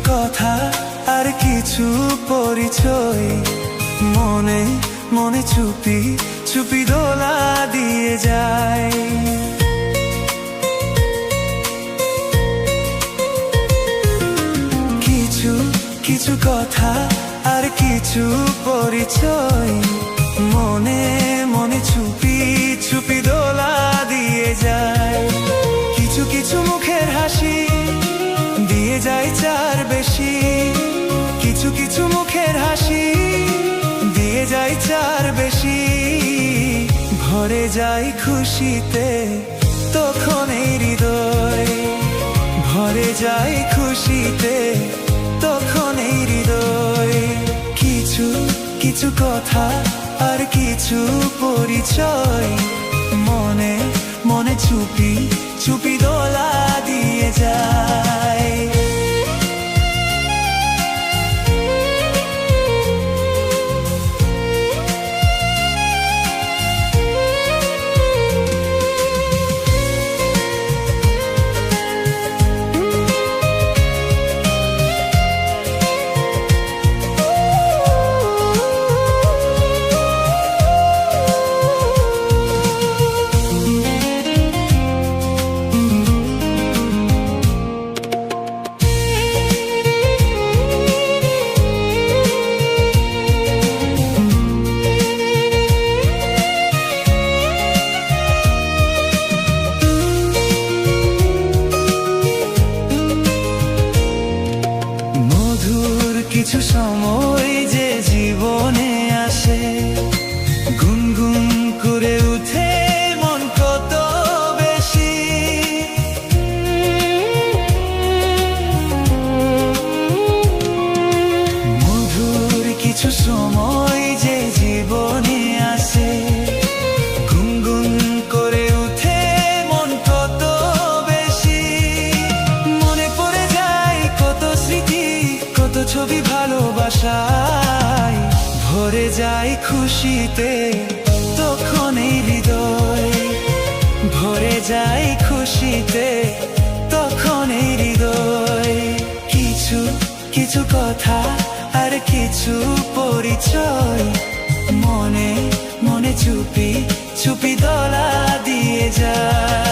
কথা আর কিছু পরিচয়, মনে মনে চুপি চুপি দোলা দিয়ে যায়। কিছু কিছু কথা আর কিছু পরিচয়, মনে মনে চুপি চুপি দোলা দিয়ে যায়। কিছু কিছু মুখের হাসি দিয়ে যায় চার বেশি, কিছু কিছু মুখের হাসি দিয়ে যায় চার বেশি। ভরে যায় খুশিতে তখন এই হৃদয়, ভরে যায় খুশিতে তখন এই হৃদয়। কিছু কিছু কথা আর কিছু পরিচয়, মনে মনে চুপি চুপি দোলা দিয়ে যায়। কিছু সময় যে জীবনে আসে, গুনগুন করে উঠে মন কত বেশি। মধুর কিছু সময় যে জীবনে আসে, গুনগুন করে উঠে মন কত বেশি। মনে পড়ে যায় কত স্মৃতি, কত ছবি ভালোবাসায়। ভরে যায় খুশিতে তখন এই হৃদয়, ভরে যায় খুশিতে তখন এই হৃদয়। কিছু কিছু কথা আর কিছু পরিচয়, মনে মনে চুপি চুপি দোলা দিয়ে যায়।